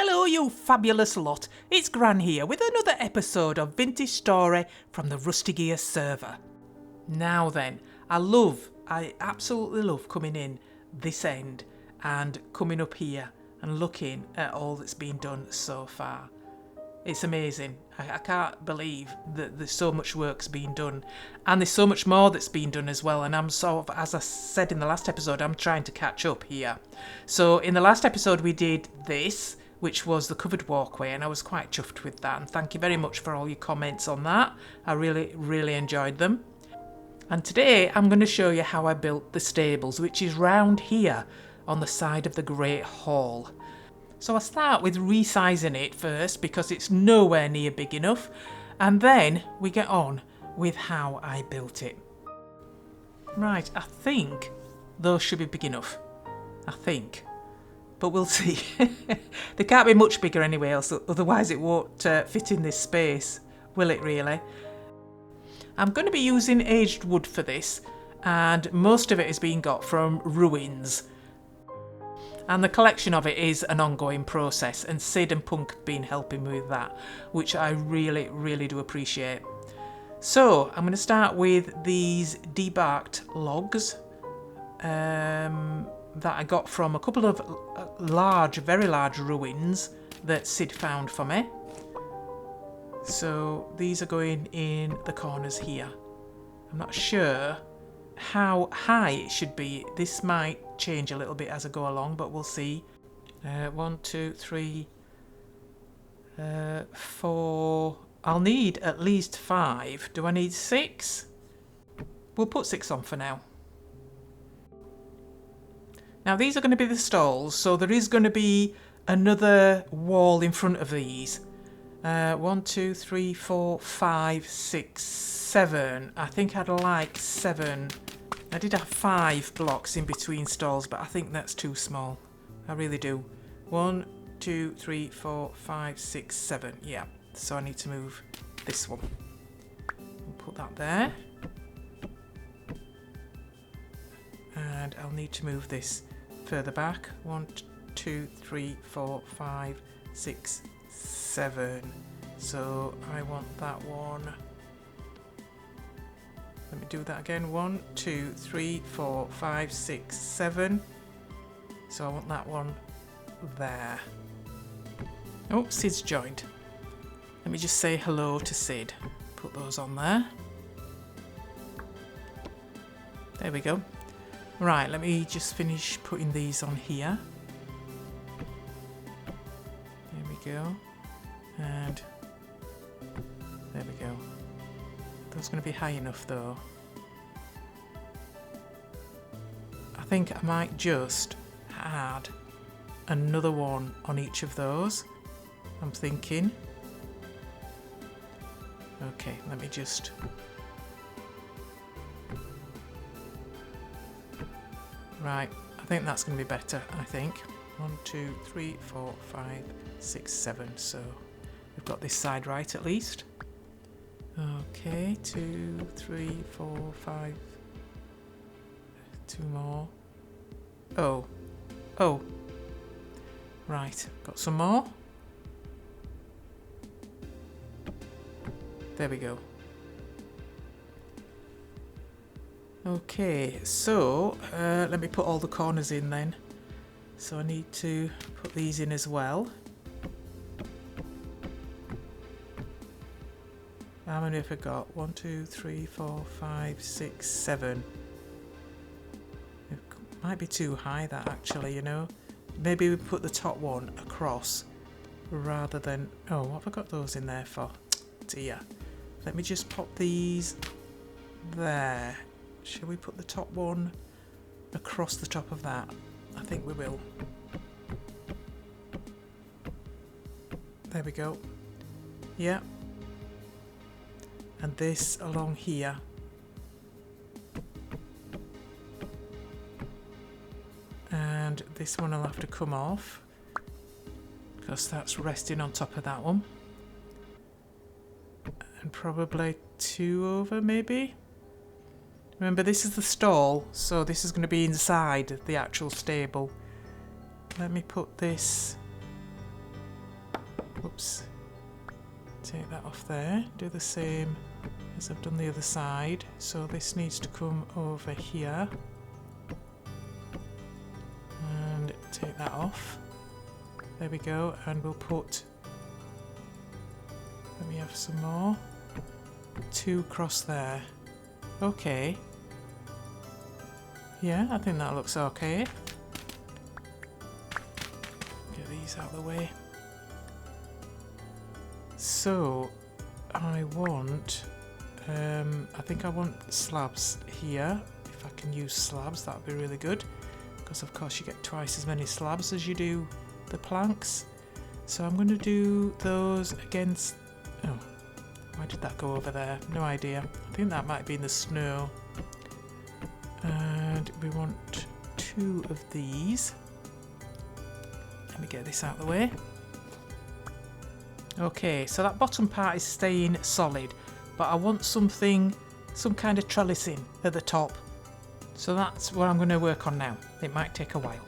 Hello you fabulous lot, it's Gran here with another episode of Vintage Story from the Rusty Gear server. Now then, I absolutely love coming in this end and coming up here and looking at all that's been done so far. It's amazing. I can't believe that there's so much work's been done, and there's so much more that's been done as well, and I'm sort of, as I said in the last episode, I'm trying to catch up here. So in the last episode we did this, which was the covered walkway, and I was quite chuffed with that, and thank you very much for all your comments on that. I really enjoyed them. And today I'm going to show you how I built the stables, which is round here on the side of the Great Hall. So I start with resizing it first because it's nowhere near big enough, and then we get on with how I built it. Right, I think those should be big enough. I think. But we'll see. They can't be much bigger anyway, else otherwise it won't fit in this space, will it really? I'm going to be using aged wood for this, and most of it is being got from ruins. And the collection of it is an ongoing process, and Sid and Punk have been helping me with that, which I really do appreciate. So I'm going to start with these debarked logs that I got from a couple of very large ruins that Sid found for me. So these are going in the corners here. I'm not sure how high it should be. This might change a little bit as I go along, but we'll see. 1, 2, 3, 4. I'll need at least 5. Do I need 6? We'll put 6 on for now. Now these are going to be the stalls, so there is going to be another wall in front of these. 1, 2, 3, 4, 5, 6, 7. I think I'd like 7. I did have 5 blocks in between stalls, but I think that's too small. I really do. 1, 2, 3, 4, 5, 6, 7. Yeah, so I need to move this one. I'll put that there. And I'll need to move this further back. 1, 2, 3, 4, 5, 6, 7. So I want that one. Let me do that again. 1, 2, 3, 4, 5, 6, 7. So I want that one there. Oh, Sid's joined. Let me just say hello to Sid. Put those on there. There we go. Right, let me just finish putting these on here. There we go. And there we go. That's going to be high enough though. I think I might just add another one on each of those. I'm thinking. Okay, let me just... Right, I think that's going to be better, I think. 1, 2, 3, 4, 5, 6, 7. So we've got this side right at least. Okay, 2, 3, 4, 5. 2 more. Oh. Right, got some more. There we go. Okay, so let me put all the corners in then. So I need to put these in as well. How many have I got? 1, 2, 3, 4, 5, 6, 7. It might be too high that actually, you know. Maybe we put the top one across rather than... Oh, what have I got those in there for? Dear. Let me just pop these there. Shall we put the top one across the top of that? I think we will. There we go. Yeah. And this along here. And this one will have to come off because that's resting on top of that one. And probably 2 over maybe. Remember, this is the stall, so this is going to be inside the actual stable. Let me put this Oops. Take that off there. Do the same as I've done the other side. So this needs to come over here. And take that off. There we go. And we'll put... Let me have some more. 2 across there. Okay. Yeah, I think that looks okay. Get these out of the way. So, I want... I think I want slabs here. If I can use slabs, that would be really good. Because of course you get twice as many slabs as you do the planks. So I'm going to do those against... Oh, why did that go over there? No idea. I think that might be in the snow. And we want 2 of these. Let me get this out of the way. Okay, so that bottom part is staying solid, but I want something, some kind of trellising at the top. So that's what I'm going to work on now. It might take a while.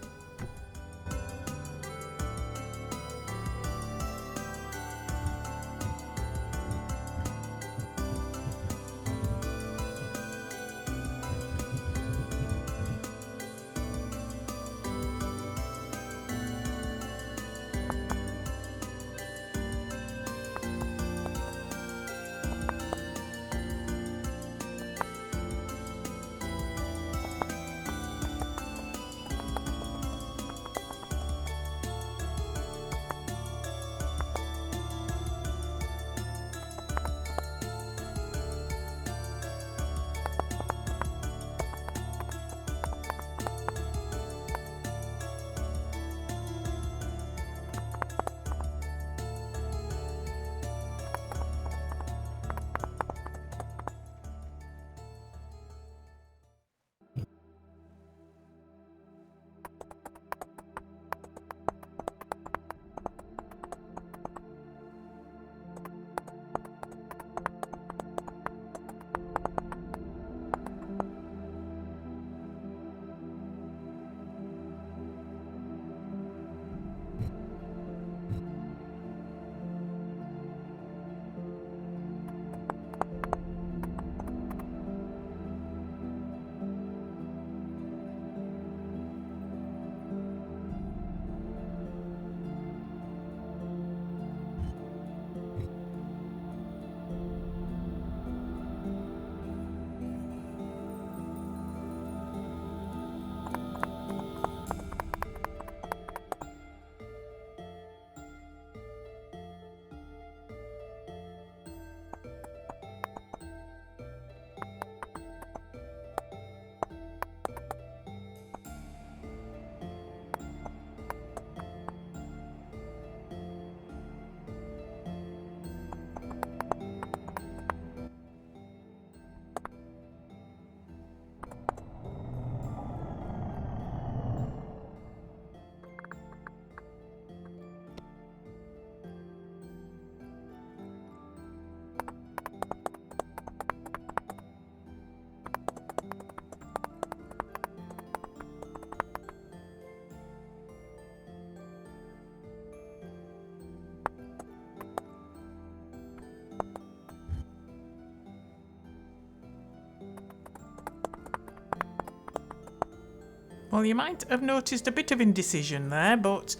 Well, you might have noticed a bit of indecision there, but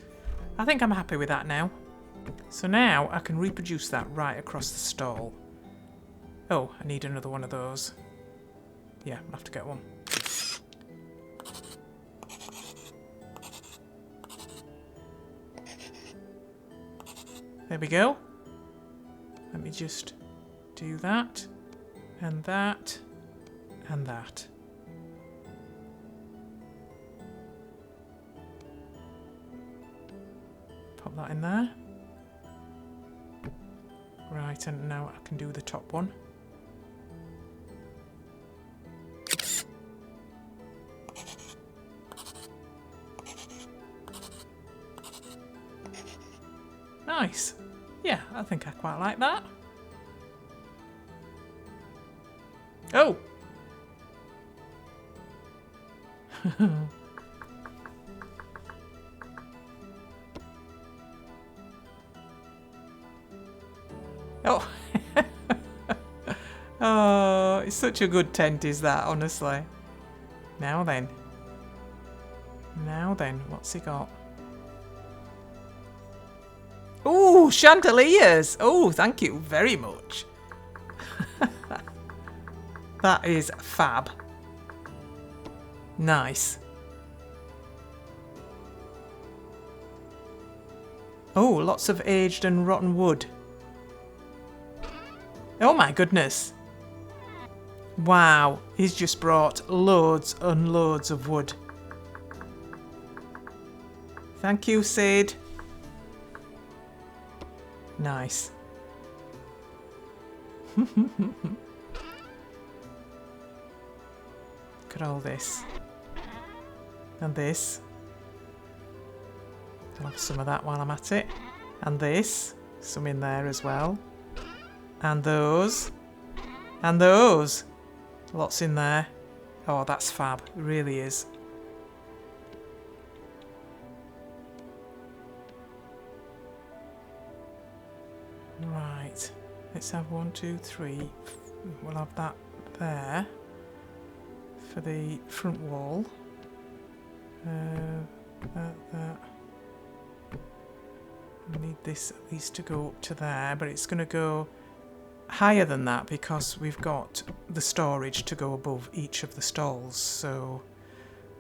I think I'm happy with that now. So now I can reproduce that right across the stall. Oh, I need another one of those. Yeah, I'll have to get one. There we go. Let me just do that, and that, and that. Pop that in there. Right, and now I can do the top one. Nice. Yeah, I think I quite like that. Oh! Oh. Oh, it's such a good tent, is that, honestly. Now then. Now then, what's he got? Oh, chandeliers! Oh, thank you very much. That is fab. Nice. Oh, lots of aged and rotten wood. Oh my goodness. Wow, he's just brought loads and loads of wood. Thank you, Sid. Nice. Look at all this. And this. I'll have some of that while I'm at it. And this. Some in there as well. And those. And those. Lots in there. Oh, that's fab. It really is. Right. Let's have 1, 2, 3. We'll have that there for the front wall. That. I need this at least to go up to there, but it's going to go higher than that because we've got the storage to go above each of the stalls. So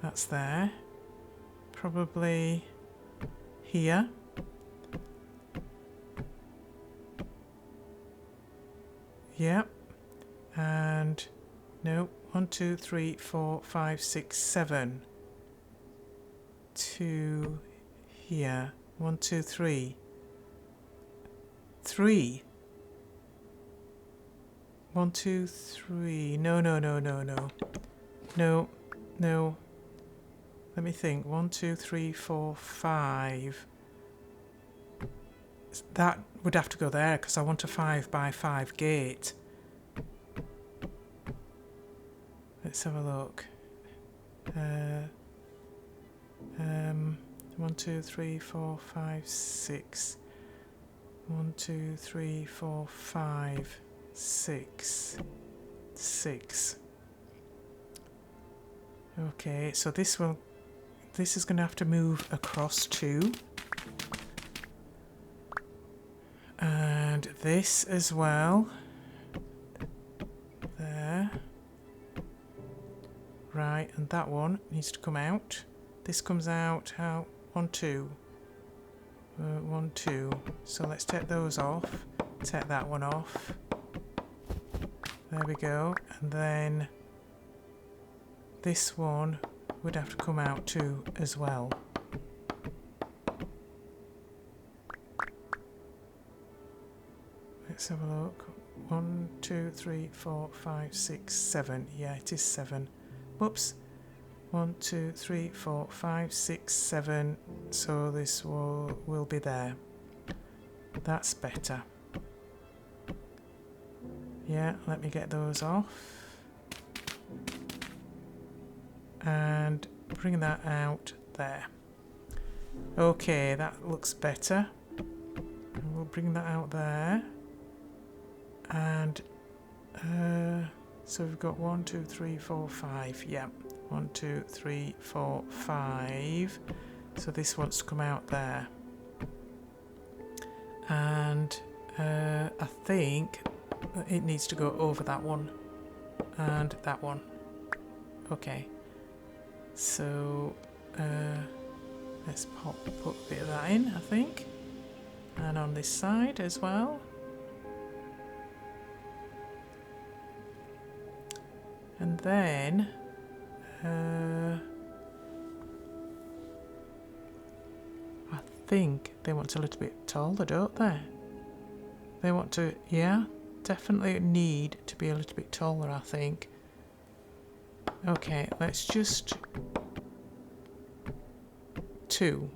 that's there. Probably here. Yep. And no, 1, 2, 3, 4, 5, 6, 7. 2 here. 1, 2, 3. 3. 1, 2, 3. No. No. Let me think. 1, 2, 3, 4, 5. That would have to go there because I want a 5 by 5 gate. Let's have a look. 1, 2, 3, 4, 5, 6. 1, 2, 3, 4, 5, 6. 6. Okay, so this is going to have to move across too. And this as well. There. Right, and that one needs to come out. This comes out, how? 1, 2. 1, 2. So let's take those off. Take that one off. There we go. And then this one would have to come out too as well. Let's have a look. 1, 2, 3, 4, 5, 6, 7. Yeah, it is 7. Whoops. 1, 2, 3, 4, 5, 6, 7. So this will be there. That's better. Yeah, let me get those off. And bring that out there. Okay, that looks better. And we'll bring that out there. And so we've got 1, 2, 3, 4, 5. Yeah, 1, 2, 3, 4, 5. So this wants to come out there. And I think it needs to go over that one and that one. Okay. So let's put a bit of that in, I think. And on this side as well. And then I think they want a little bit taller, don't they? They want to, yeah, definitely need to be a little bit taller, I think. Okay, let's just 2.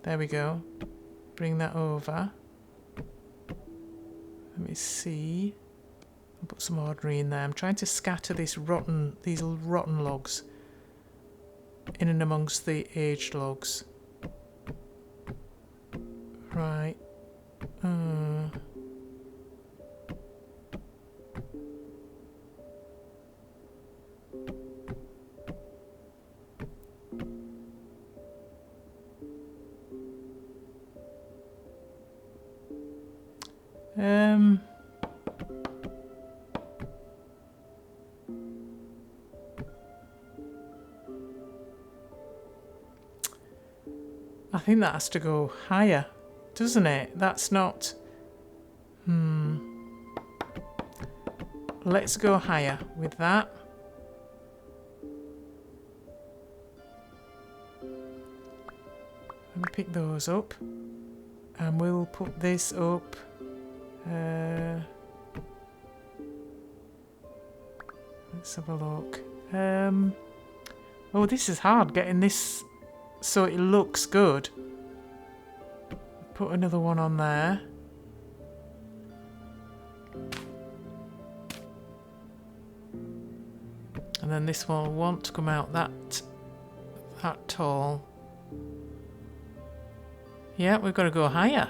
There we go. Bring that over. Let me see. I'll put some ordinary in there. I'm trying to scatter these rotten logs in and amongst the aged logs. Right. I think that has to go higher, doesn't it? That's not... Let's go higher with that. Let me pick those up. And we'll put this up. Let's have a look. Oh, this is hard, getting this so it looks good. Put another one on there. And then this one will want to come out that tall. Yeah, we've got to go higher.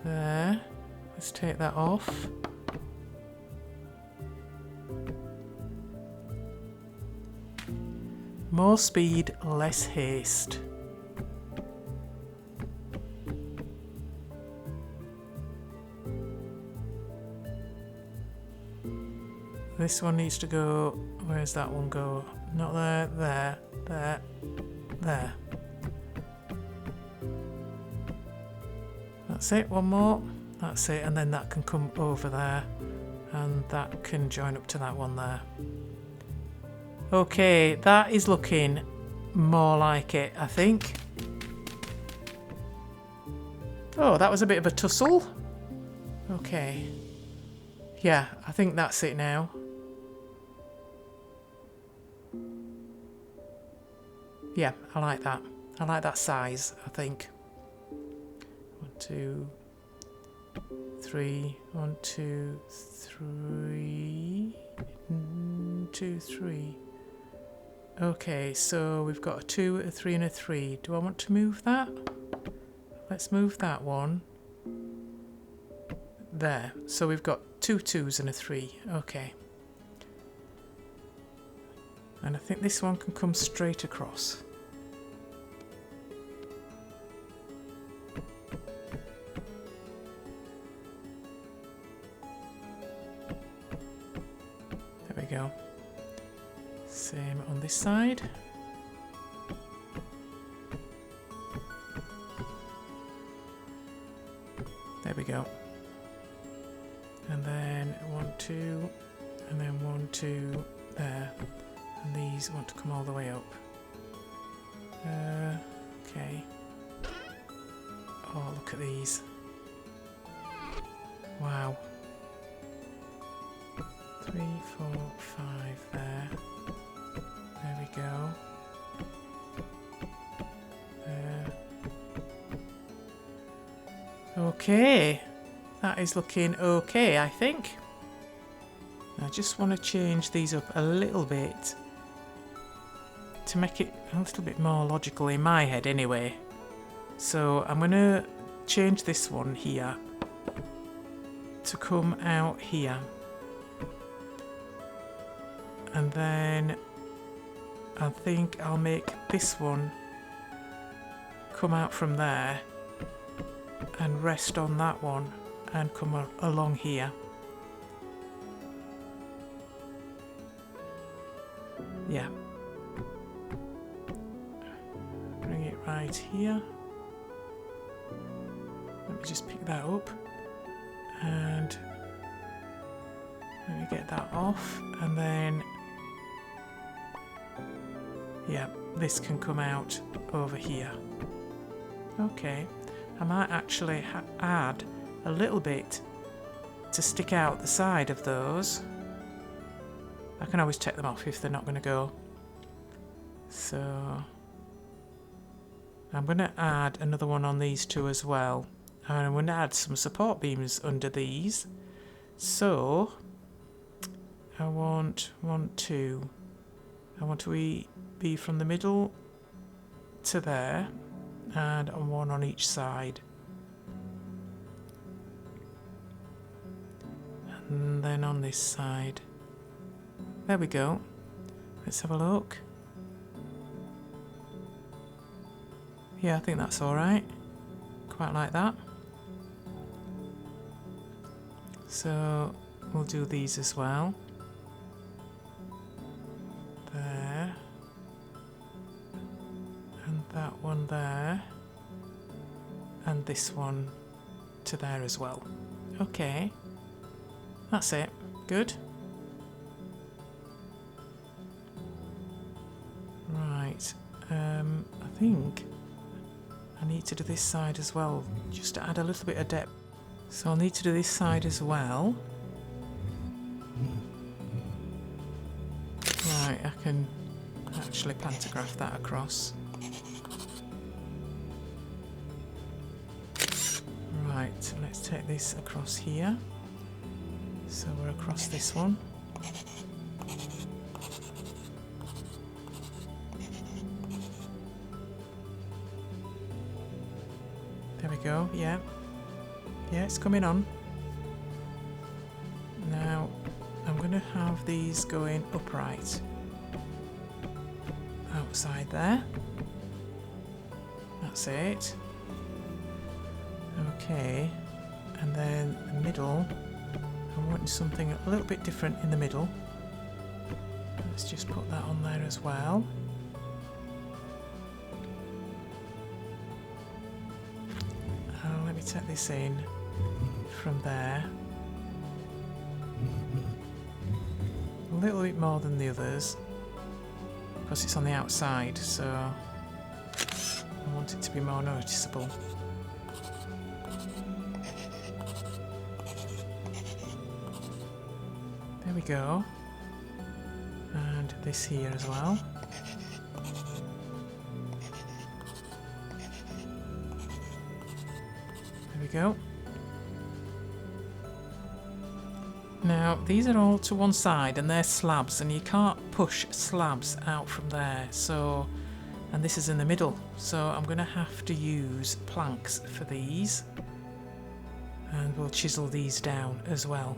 There. Let's take that off. More speed, less haste. This one needs to go... Where's that one go? Not there, there, there, there. That's it, one more. That's it, and then that can come over there. And that can join up to that one there. Okay, that is looking more like it, I think. Oh, that was a bit of a tussle. Okay. Yeah, I think that's it now. Yeah, I like that. I like that size, I think. 1, 2, 3. 1, 2, 3. 2, 3. Okay, so we've got a 2, a 3 and a 3. Do I want to move that? Let's move that one. There. So we've got 2 2s and a 3. Okay. And I think this one can come straight across. There we go. Same on this side. There we go. And then 1, 2, and then 1, 2 there. And these want to come all the way up. Okay. Oh, look at these. Wow. 3, 4, 5 there. There we go. There. Okay. That is looking okay, I think. I just want to change these up a little bit to make it a little bit more logical in my head anyway. So I'm going to change this one here to come out here. And then I think I'll make this one come out from there and rest on that one and come along here. Yeah. Bring it right here. Let me just pick that up and let me get that off, and then yeah, this can come out over here. Okay, I might actually add a little bit to stick out the side of those. I can always take them off if they're not going to go. So I'm going to add another one on these two as well. And I'm going to add some support beams under these. So I want 1, 2. I want to be from the middle to there, and one on each side. And then on this side. There we go. Let's have a look. Yeah, I think that's alright. Quite like that. So we'll do these as well. There. And that one there. And this one to there as well. Okay. That's it. Good. Right. I think I need to do this side as well, just to add a little bit of depth. So I'll need to do this side as well. Right, I can actually pantograph that across. Right, let's take this across here. So we're across this one. There we go, yeah. Yeah, it's coming on. Now, I'm going to have these going upright. Outside there. That's it. Okay. And then the middle, I'm wanting something a little bit different in the middle. Let's just put that on there as well. Let me take this in from there. A little bit more than the others because it's on the outside, so I want it to be more noticeable. There we go. And this here as well. There we go. Now these are all to one side and they're slabs, and you can't push slabs out from there, so, and this is in the middle, so I'm going to have to use planks for these, and we'll chisel these down as well.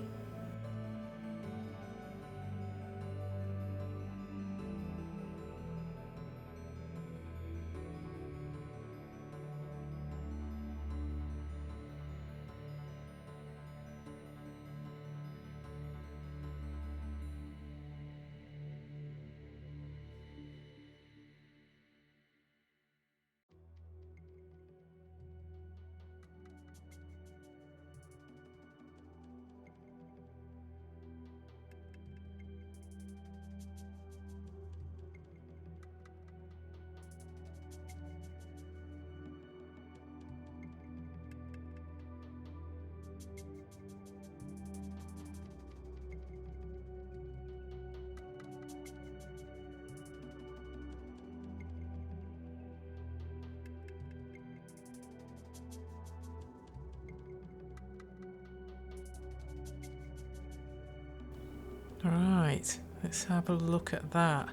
Right, let's have a look at that.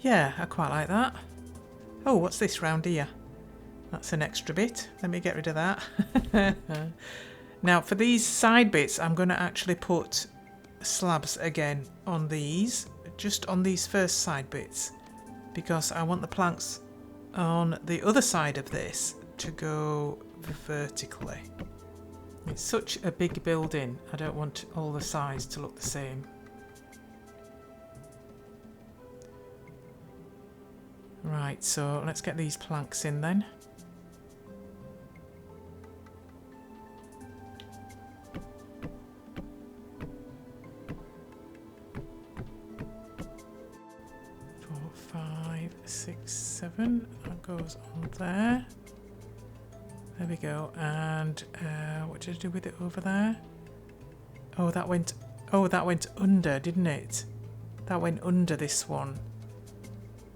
Yeah, I quite like that. Oh, what's this round here? That's an extra bit. Let me get rid of that. Now, for these side bits, I'm going to actually put slabs again on these, just on these first side bits, because I want the planks on the other side of this to go vertically. It's such a big building, I don't want all the sides to look the same. Right, so let's get these planks in then. Four, 5, 6, 7, that goes on there. There we go, and what did I do with it over there? Oh, that went under, didn't it? That went under this one.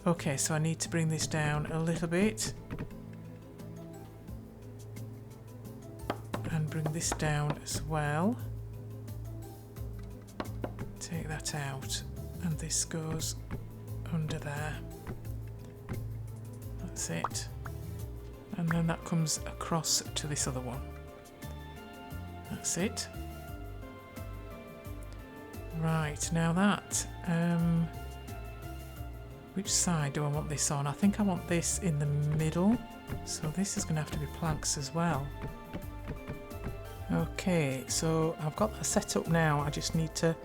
Okay, so I need to bring this down a little bit. And bring this down as well. Take that out, and this goes under there. That's it. And then that comes across to this other one. That's it. Right, now that which side do I want this on? I think I want this in the middle. So this is going to have to be planks as well. Okay, so I've got that set up now. I just need to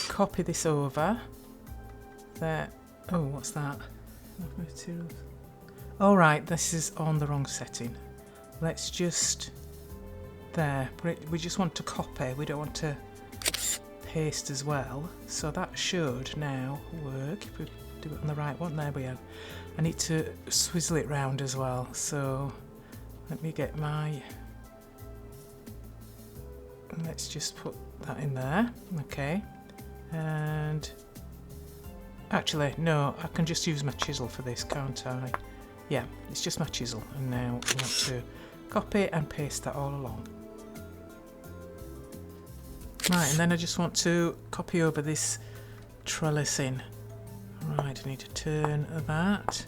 copy this over. There. Oh, what's that? All right, this is on the wrong setting. Let's just... There. We just want to copy. We don't want to paste as well. So that should now work. If we do it on the right one, there we are. I need to swizzle it round as well. So let me get my... Let's just put that in there. Okay. And... Actually, no, I can just use my chisel for this, can't I? Yeah, it's just my chisel. And now I want to copy and paste that all along. Right, and then I just want to copy over this trellising. Right, I need to turn that.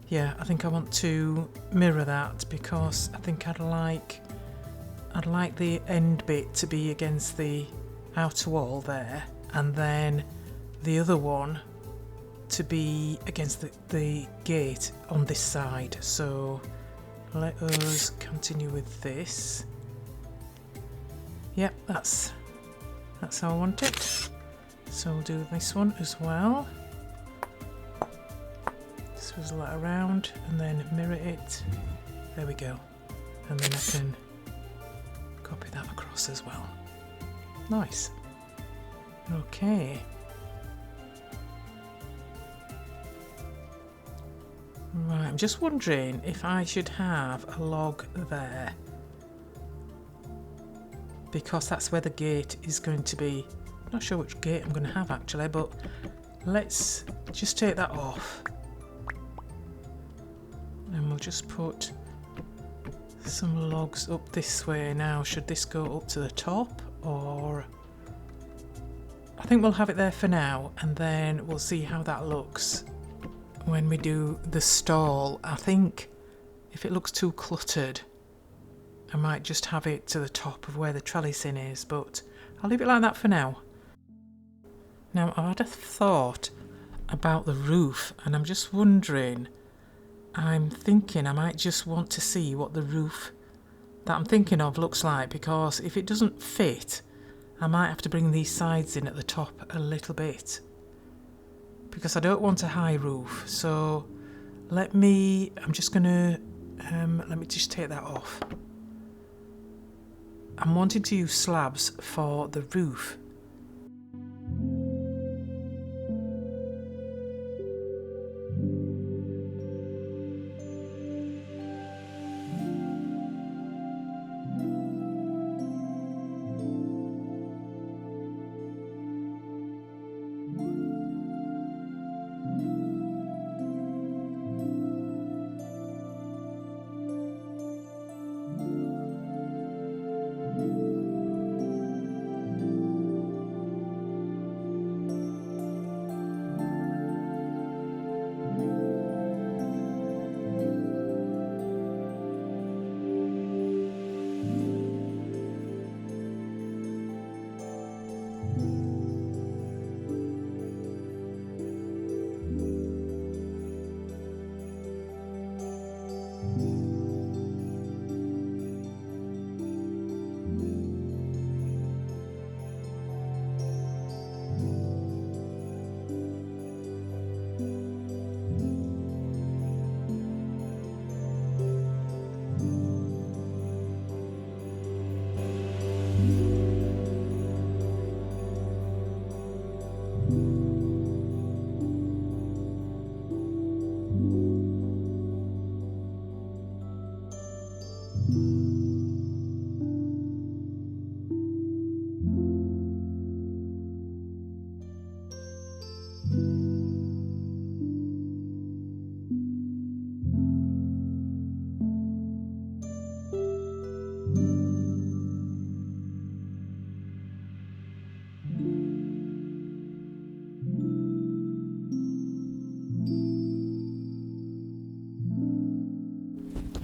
Yeah, I think I want to mirror that because I think I'd like the end bit to be against the outer wall there, and then the other one to be against the gate on this side. So let us continue with this. Yep, that's how I want it. So we'll do this one as well. Swizzle that around and then mirror it. There we go. And then I can copy that across as well. Nice. Okay. Right, I'm just wondering if I should have a log there, because that's where the gate is going to be. Not sure which gate I'm going to have actually, but let's just take that off. And we'll just put some logs up this way now. Should this go up to the top, or... I think we'll have it there for now, and then we'll see how that looks when we do the stall. I think if it looks too cluttered, I might just have it to the top of where the trellising is, but I'll leave it like that for now. Now, I've had a thought about the roof, and I'm just wondering, I'm thinking I might just want to see what the roof that I'm thinking of looks like, because if it doesn't fit, I might have to bring these sides in at the top a little bit, because I don't want a high roof. So let me just take that off. I'm wanting to use slabs for the roof.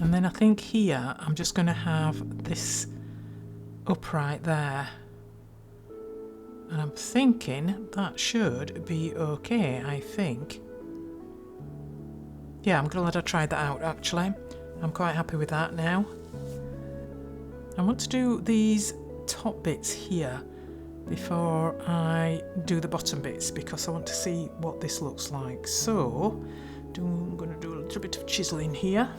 And then I think here I'm just going to have this upright there. And I'm thinking that should be okay, I think. Yeah, I'm glad I tried that out, actually. I'm quite happy with that now. I want to do these top bits here before I do the bottom bits, because I want to see what this looks like. So, I'm going to do a little bit of chiseling here.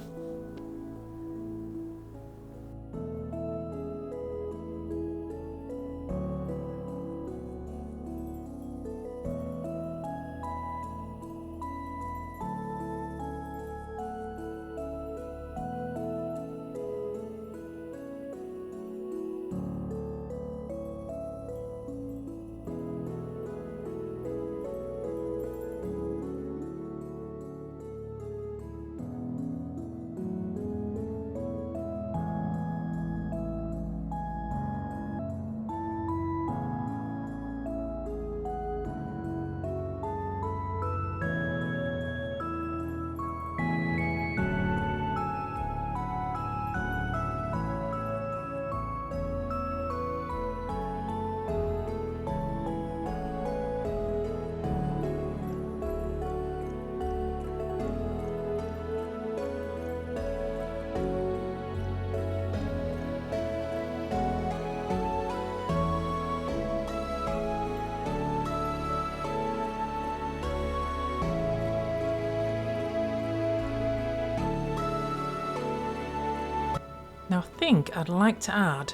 Now I think I'd like to add,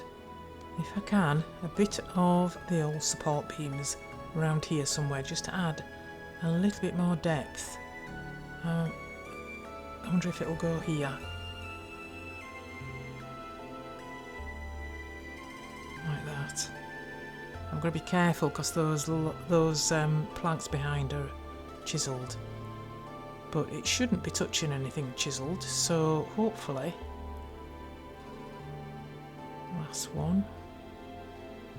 if I can, a bit of the old support beams around here somewhere, just to add a little bit more depth. I wonder if it'll go here. Like that. I'm going to be careful because those planks behind are chiselled. But it shouldn't be touching anything chiselled, so hopefully... Last one.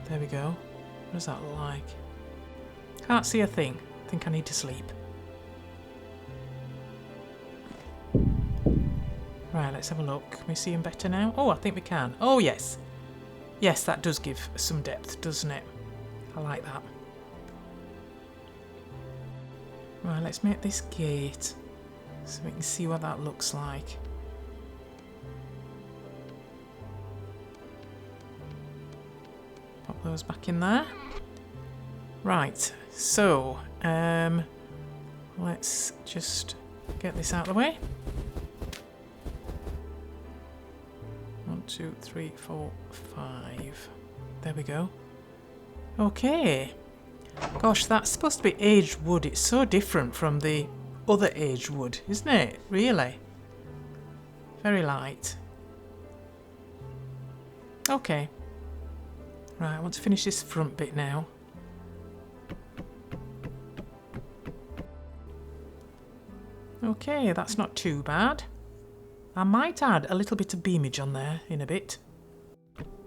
There we go. What does that look like? Can't see a thing. I think I need to sleep. Right, let's have a look. Can we see him better now? Oh, I think we can. Oh, yes. Yes, that does give some depth, doesn't it? I like that. Right, let's make this gate so we can see what that looks like. Pop those back in there. Right, so let's just get this out of the way. 1, 2, 3, 4, 5. There we go. Okay. Gosh, that's supposed to be aged wood. It's so different from the other aged wood, isn't it? Really? Very light. Okay. Right, I want to finish this front bit now. Okay, that's not too bad. I might add a little bit of beamage on there in a bit.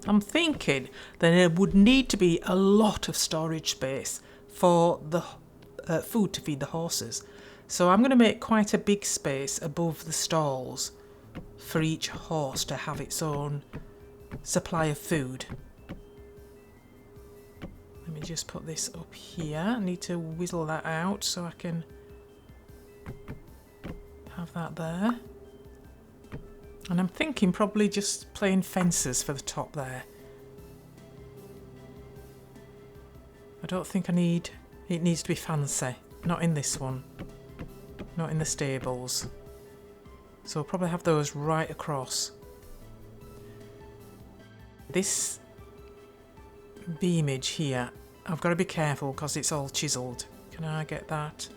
I'm thinking that there would need to be a lot of storage space for the food to feed the horses. So I'm going to make quite a big space above the stalls for each horse to have its own supply of food. Let me just put this up here. I need to whittle that out so I can have that there. And I'm thinking probably just plain fences for the top there. I don't think it needs to be fancy. Not in this one. Not in the stables. So I'll probably have those right across. This beamage here, I've got to be careful because it's all chiselled. Can I get that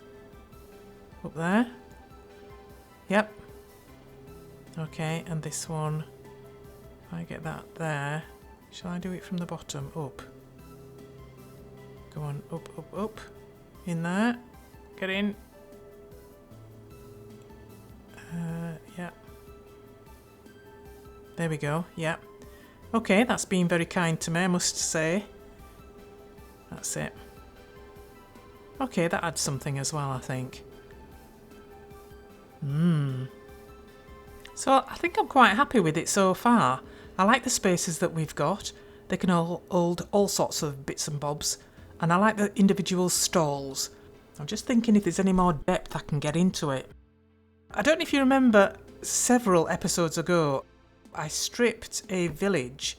up there? Yep. Okay, and this one, if I get that there, shall I do it from the bottom? Up. Go on, up, up, up. In there. Get in. Yeah. There we go, yeah. Okay, that's been very kind to me, I must say. That's it. Okay, that adds something as well, I think. So I think I'm quite happy with it so far. I like the spaces that we've got. They can all hold all sorts of bits and bobs. And I like the individual stalls. I'm just thinking if there's any more depth I can get into it. I don't know if you remember several episodes ago, I stripped a village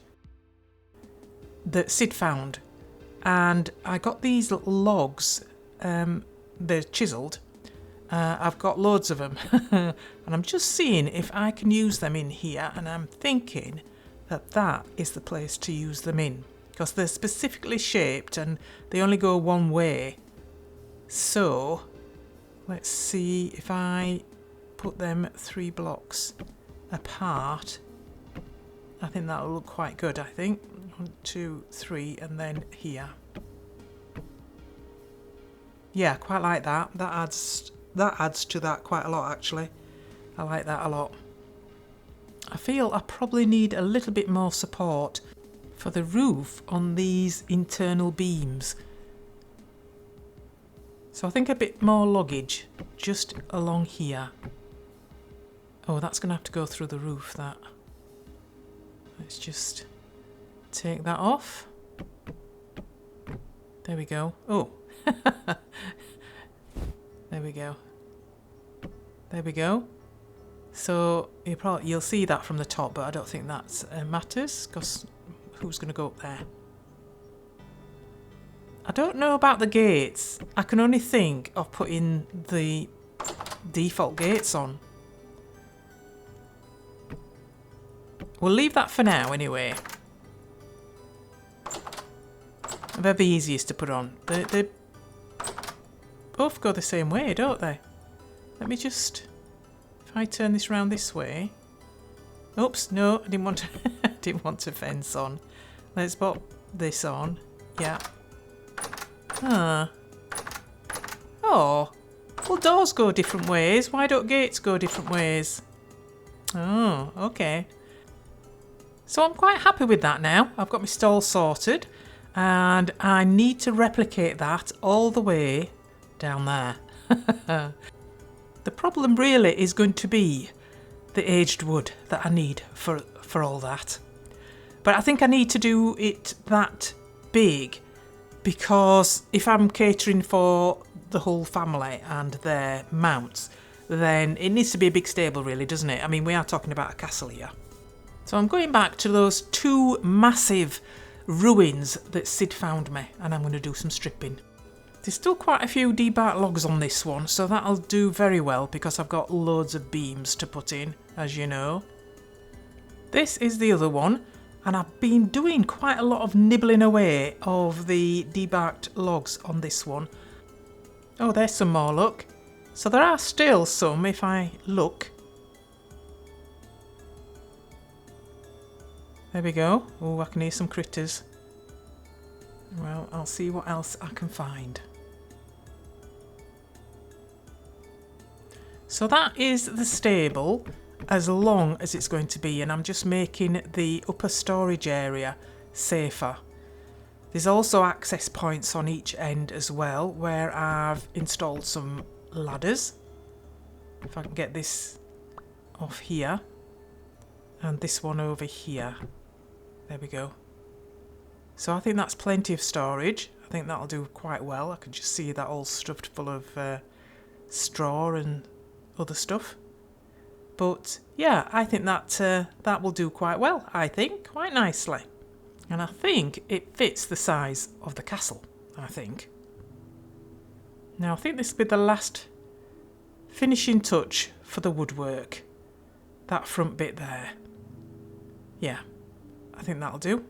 that Sid found. And I got these little logs. They're chiselled. I've got loads of them. And I'm just seeing if I can use them in here. And I'm thinking that that is the place to use them in. Because they're specifically shaped and they only go one way. So, let's see if I put them 3 blocks apart. I think that'll look quite good, I think. 1, 2, 3, and then here. Yeah, quite like that. That adds to that quite a lot, actually. I like that a lot. I feel I probably need a little bit more support for the roof on these internal beams. So I think a bit more luggage just along here. Oh, that's going to have to go through the roof, that. Let's just take that off. There we go. Oh. There we go. There we go. So you'll see that from the top, but I don't think that matters, because who's going to go up there? I don't know about the gates. I can only think of putting the default gates on. We'll leave that for now anyway. They're the easiest to put on. They both go the same way, don't they? Let me just... If I turn this round this way... Oops, no, I didn't want to, I didn't want to fence on. Let's pop this on. Yeah. Ah. Oh. Well, doors go different ways. Why don't gates go different ways? Oh, okay. So I'm quite happy with that now. I've got my stall sorted. And I need to replicate that all the way down there. The problem really is going to be the aged wood that I need for all that. But I think I need to do it that big, because if I'm catering for the whole family and their mounts, then it needs to be a big stable really, doesn't it? I mean, we are talking about a castle here. So I'm going back to those 2 massive ruins that Sid found me, and I'm going to do some stripping. There's still quite a few debarked logs on this one, so that'll do very well because I've got loads of beams to put in, as you know. This is the other one, and I've been doing quite a lot of nibbling away of the debarked logs on this one. Oh, there's some more, look. So there are still some if I look. There we go. Oh, I can hear some critters. Well, I'll see what else I can find. So that is the stable as long as it's going to be, and I'm just making the upper storage area safer. There's also access points on each end as well, where I've installed some ladders. If I can get this off here, and this one over here. There we go. So I think that's plenty of storage. I think that'll do quite well. I can just see that all stuffed full of straw and other stuff. But yeah, I think that will do quite well, I think, quite nicely. And I think it fits the size of the castle, I think. Now I think this will be the last finishing touch for the woodwork. That front bit there. Yeah, I think that'll do.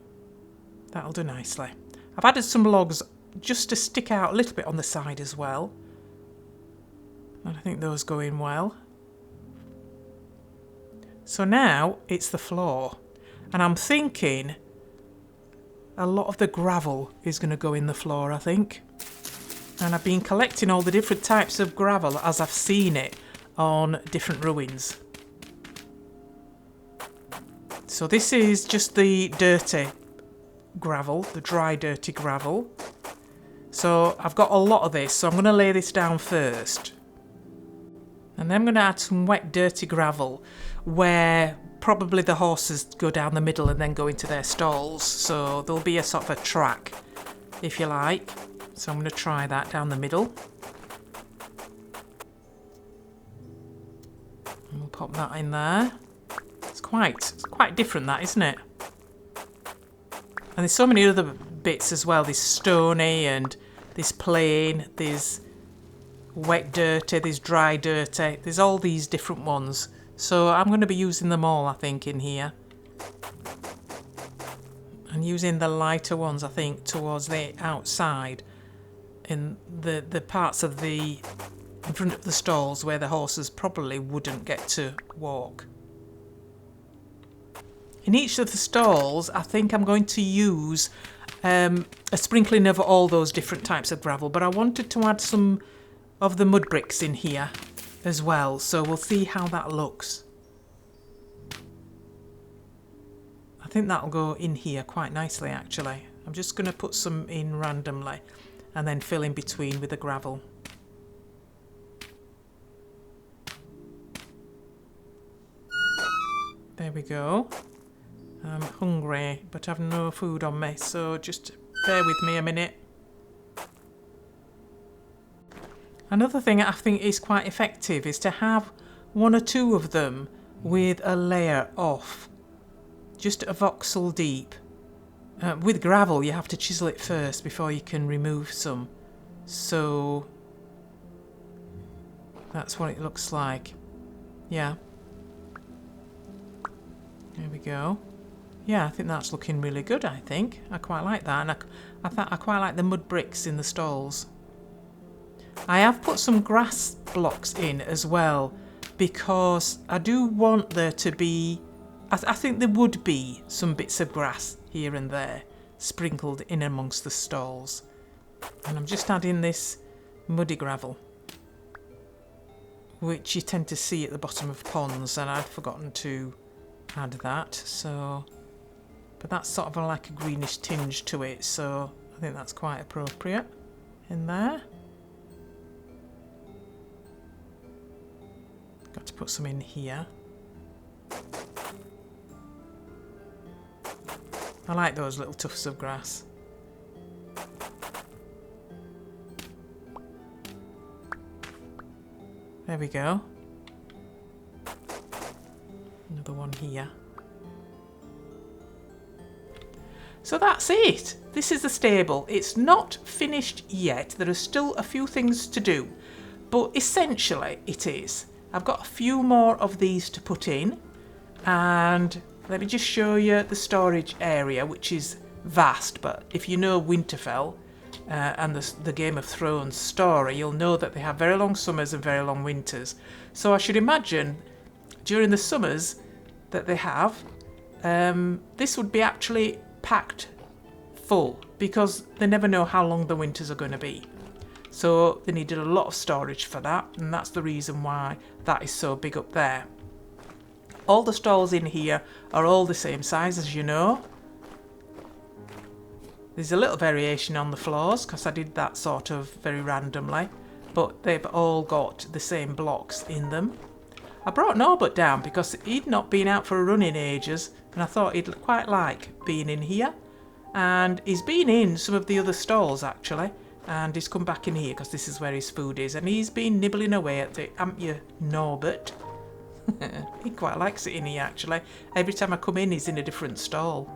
That'll do nicely. I've added some logs just to stick out a little bit on the side as well. And I think those go in well. So now it's the floor. And I'm thinking a lot of the gravel is going to go in the floor, I think. And I've been collecting all the different types of gravel as I've seen it on different ruins. So this is just the dirty gravel, the dry dirty gravel. So I've got a lot of this, so I'm going to lay this down first. And then I'm going to add some wet dirty gravel where probably the horses go down the middle and then go into their stalls. So there'll be a sort of a track, if you like. So I'm going to try that down the middle. And we'll pop that in there. It's quite different, that, isn't it? And there's so many other bits as well. There's stony and there's plain, there's wet dirty, there's dry dirty. There's all these different ones. So I'm going to be using them all, I think, in here. And using the lighter ones, I think, towards the outside. In the parts of the... in front of the stalls where the horses probably wouldn't get to walk. In each of the stalls, I think I'm going to use a sprinkling of all those different types of gravel, but I wanted to add some of the mud bricks in here as well, so we'll see how that looks. I think that'll go in here quite nicely, actually. I'm just going to put some in randomly and then fill in between with the gravel. There we go. I'm hungry, but I've no food on me, so just bear with me a minute. Another thing I think is quite effective is to have one or two of them with a layer off. Just a voxel deep. With gravel, you have to chisel it first before you can remove some. So that's what it looks like. Yeah. There we go. Yeah, I think that's looking really good, I think. I quite like that. And I quite like the mud bricks in the stalls. I have put some grass blocks in as well because I do want there to be... I think there would be some bits of grass here and there sprinkled in amongst the stalls. And I'm just adding this muddy gravel, which you tend to see at the bottom of ponds, and I'd forgotten to add that. So, but that's sort of like a greenish tinge to it, so I think that's quite appropriate in there. Got to put some in here. I like those little tufts of grass. There we go. Another one here. So that's it. This is the stable. It's not finished yet. There are still a few things to do, but essentially it is. I've got a few more of these to put in, and let me just show you the storage area, which is vast. But if you know Winterfell and the Game of Thrones story, you'll know that they have very long summers and very long winters. So I should imagine during the summers that they have, this would be actually packed full because they never know how long the winters are going to be. So they needed a lot of storage for that, and that's the reason why that is so big up there. All the stalls in here are all the same size, as you know. There's a little variation on the floors because I did that sort of very randomly, but they've all got the same blocks in them. I brought Norbert down because he'd not been out for a run in ages, and I thought he'd quite like being in here. And he's been in some of the other stalls actually, and he's come back in here because this is where his food is, and he's been nibbling away at it, haven't you, Norbert? He quite likes it in here actually. Every time I come in he's in a different stall.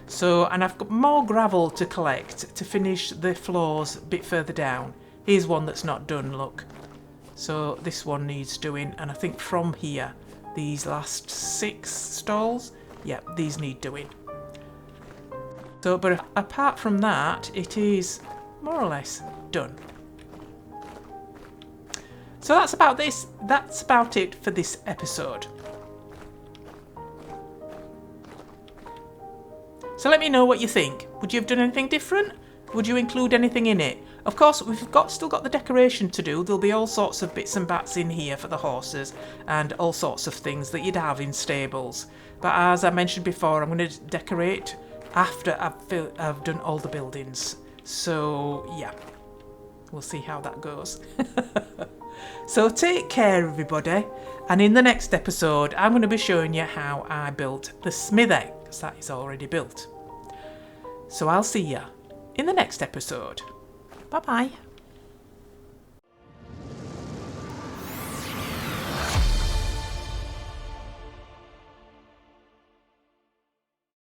So, and I've got more gravel to collect to finish the floors a bit further down. Here's one that's not done, look. So this one needs doing, and I think from here, these last 6 stalls, yeah, these need doing. So, but apart from that, it is more or less done. So that's about this. That's about it for this episode. So let me know what you think. Would you have done anything different? Would you include anything in it? Of course, we've still got the decoration to do. There'll be all sorts of bits and bats in here for the horses and all sorts of things that you'd have in stables. But as I mentioned before, I'm going to decorate after I've done all the buildings. So yeah, we'll see how that goes. So take care everybody, and in the next episode I'm going to be showing you how I built the smithy, because that is already built. So I'll see ya in the next episode. Bye bye.